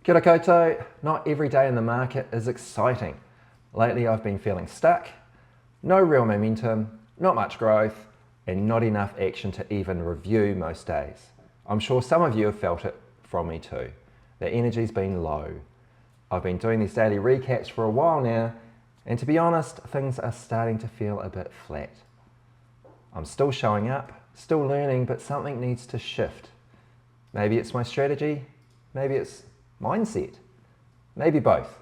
Kia ora koutou. Not every day in the market is exciting. Lately I've been feeling stuck, no real momentum, not much growth, and not enough action to even review most days. I'm sure some of you have felt it from me too. The energy's been low. I've been doing these daily recaps for a while now, and to be honest, things are starting to feel a bit flat. I'm still showing up, still learning, but something needs to shift. Maybe it's my strategy, maybe it's mindset, maybe both.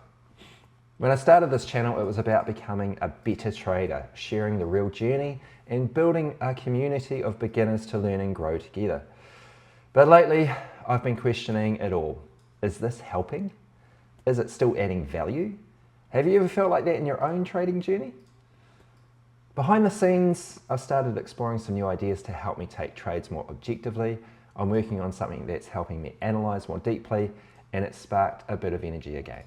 When I started this channel, it was about becoming a better trader, sharing the real journey and building a community of beginners to learn and grow together. But lately, I've been questioning it all. Is this helping? Is it still adding value? Have you ever felt like that in your own trading journey? Behind the scenes, I've started exploring some new ideas to help me take trades more objectively. I'm working on something that's helping me analyze more deeply, and it sparked a bit of energy again.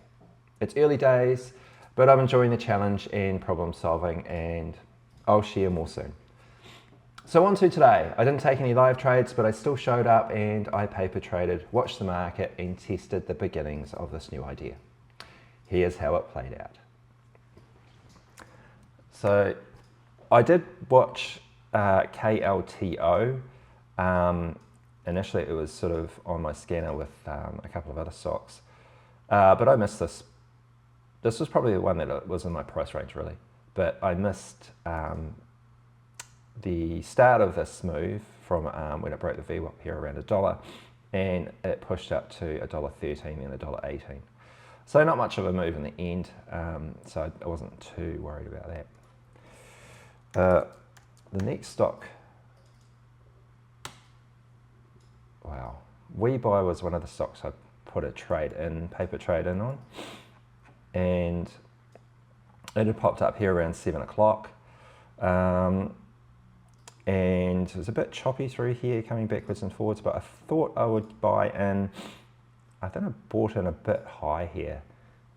It's early days, but I'm enjoying the challenge and problem solving, and I'll share more soon. So on to today. I didn't take any live trades, but I still showed up and I paper traded, watched the market and tested the beginnings of this new idea. Here's how it played out. So I did watch KLTO. Initially it was sort of on my scanner with a couple of other stocks, but I missed this. This was probably the one that was in my price range really, but I missed the start of this move from when it broke the VWAP here around $1, and it pushed up to $1.13 then $1.18. So not much of a move in the end, so I wasn't too worried about that. The next stock, wow, WeBuy was one of the stocks I put a paper trade in on, and it had popped up here around 7 o'clock, and it was a bit choppy through here, coming backwards and forwards, but I thought I would buy in. I think I bought in a bit high here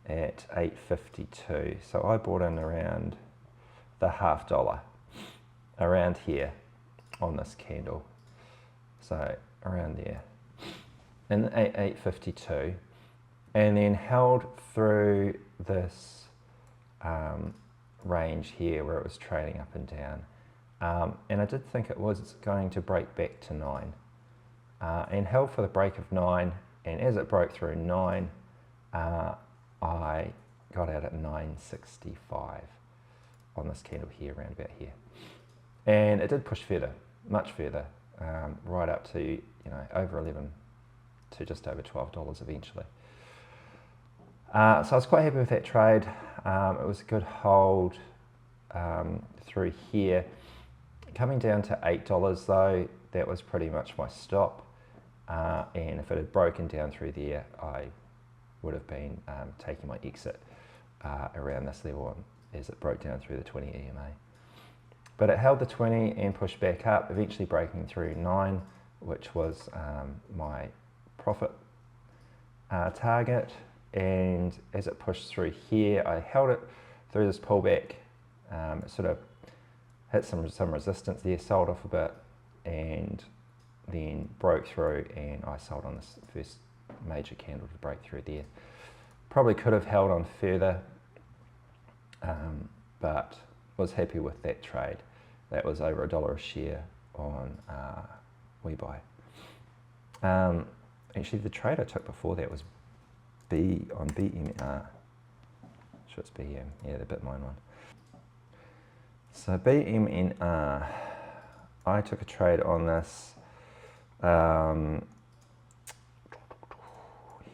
at 8.52, so I bought in around the $0.50, around here on this candle, so around there, and at 8.52, and then held through this range here where it was trading up and down, and I did think it was going to break back to 9, and held for the break of 9, and as it broke through 9, I got out at 9.65 on this candle here, around about here, and it did push further, much further, right up to over 11 to just over $12 eventually. So I was quite happy with that trade. It was a good hold through here. Coming down to $8 though, that was pretty much my stop. And if it had broken down through there, I would have been taking my exit around this level as it broke down through the 20 EMA. But it held the 20 and pushed back up, eventually breaking through 9, which was my profit target. And as it pushed through here, I held it through this pullback. It sort of hit some resistance there, sold off a bit, and then broke through, and I sold on this first major candle to break through there. Probably could have held on further, but was happy with that trade. That was over $1 a share on WeBuy. Actually, the trade I took before that was on BMR. Sure, it's BM. Yeah, the Bitmine one. So BMNR, I took a trade on this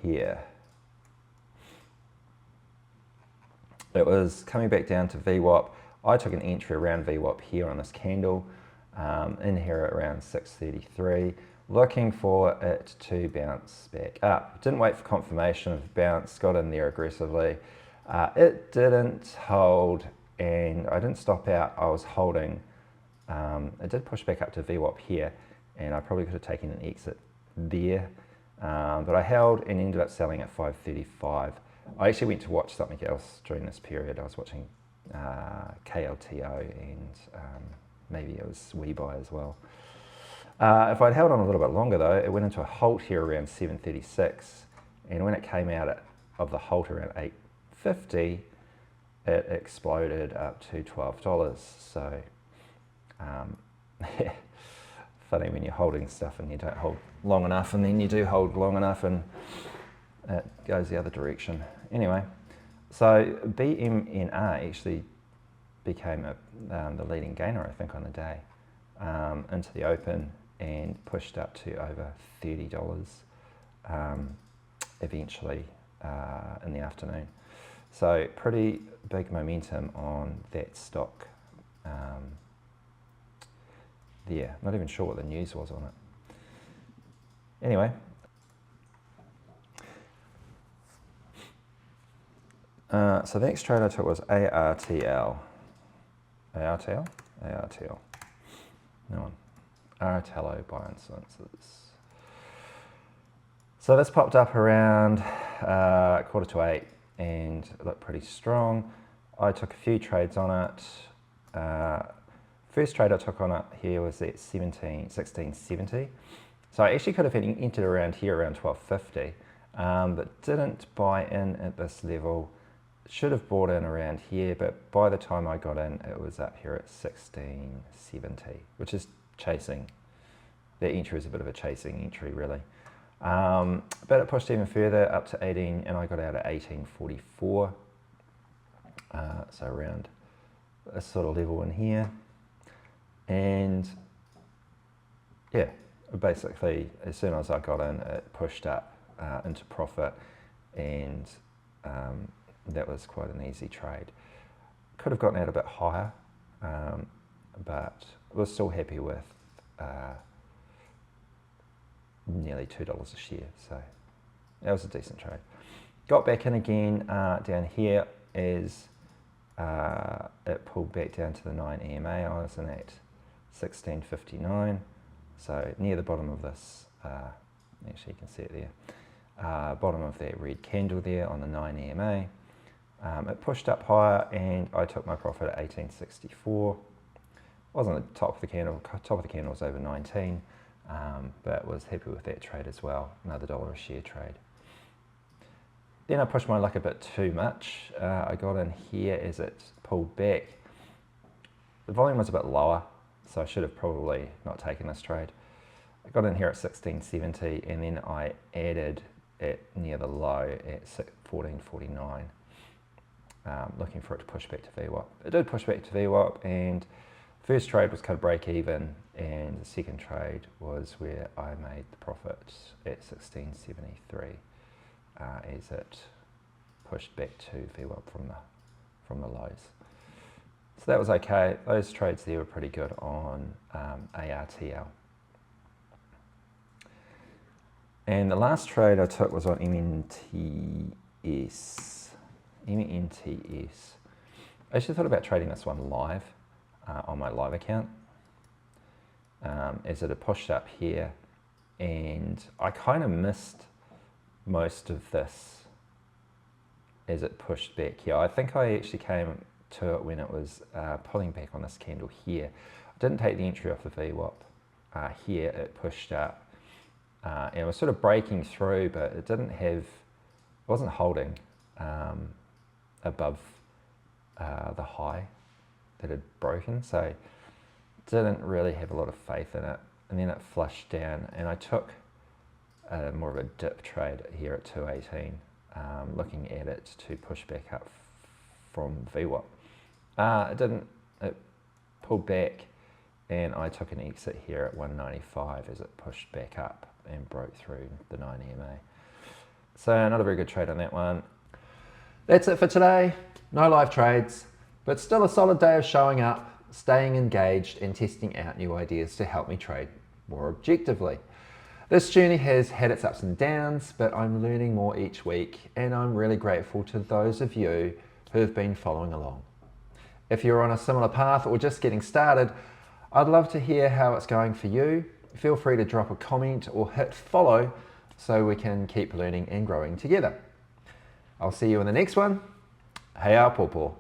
here. It was coming back down to VWAP. I took an entry around VWAP here on this candle, in here at around 6.33, looking for it to bounce back up. Didn't wait for confirmation of the bounce, got in there aggressively. It didn't hold, and I didn't stop out, I was holding. It did push back up to VWAP here, and I probably could have taken an exit there, but I held and ended up selling at 5.35. I actually went to watch something else during this period. I was watching KLTO and maybe it was WeBuy as well. If I'd held on a little bit longer though, it went into a halt here around 7.36, And when it came out of the halt around 8.50, it exploded up to $12. So funny when you're holding stuff and you don't hold long enough, and then you do hold long enough and it goes the other direction. Anyway, so BMNR actually became the leading gainer, I think, on the day into the open, and pushed up to over $30 eventually in the afternoon. So pretty big momentum on that stock. Yeah, not even sure what the news was on it. Anyway, so the next trade I took was ARTL. ARTL? ARTL. No one. Artello Biosciences. So this popped up around 7:45 and it looked pretty strong. I took a few trades on it. First trade I took on it here was at 16.70. So I actually could have entered around here around 12.50, but didn't buy in at this level. Should have bought in around here, but by the time I got in, it was up here at 16.70, which is chasing. That entry is a bit of a chasing entry, really. But it pushed even further up to 18, and I got out at 18.44. So around a sort of level in here. And yeah, basically, as soon as I got in, it pushed up into profit, and that was quite an easy trade. Could have gotten out a bit higher, but was still happy with nearly $2 a share, so that was a decent trade. Got back in again down here as it pulled back down to the 9 EMA. I was in at 16.59, so near the bottom of this, actually you can see it there, bottom of that red candle there on the 9 EMA. It pushed up higher and I took my profit at 18.64. Wasn't at the top of the candle, top of the candle was over 19, but was happy with that trade as well, another $1 a share trade. Then I pushed my luck a bit too much. I got in here as it pulled back. The volume was a bit lower, so I should have probably not taken this trade. I got in here at 16.70 and then I added it near the low at 14.49, looking for it to push back to VWAP. It did push back to VWAP, and first trade was kind of break even, and the second trade was where I made the profit at 16.73 as it pushed back to VWAP from the lows. So that was okay. Those trades there were pretty good on ARTL. And the last trade I took was on MNTS. MNTS. I actually thought about trading this one live on my live account, as it had pushed up here, and I kind of missed most of this as it pushed back here. I think I actually came to it when it was pulling back on this candle here. I didn't take the entry off the VWAP. Here it pushed up and it was sort of breaking through, but it wasn't holding above the high that had broken, so didn't really have a lot of faith in it. And then it flushed down, and I took more of a dip trade here at 218, looking at it to push back up from VWAP. It pulled back, and I took an exit here at 195 as it pushed back up and broke through the 9 EMA. So not a very good trade on that one. That's it for today. No live trades, but still a solid day of showing up, staying engaged, and testing out new ideas to help me trade more objectively. This journey has had its ups and downs, but I'm learning more each week, and I'm really grateful to those of you who have been following along. If you're on a similar path or just getting started, I'd love to hear how it's going for you. Feel free to drop a comment or hit follow so we can keep learning and growing together. I'll see you in the next one. Hei a pōpō.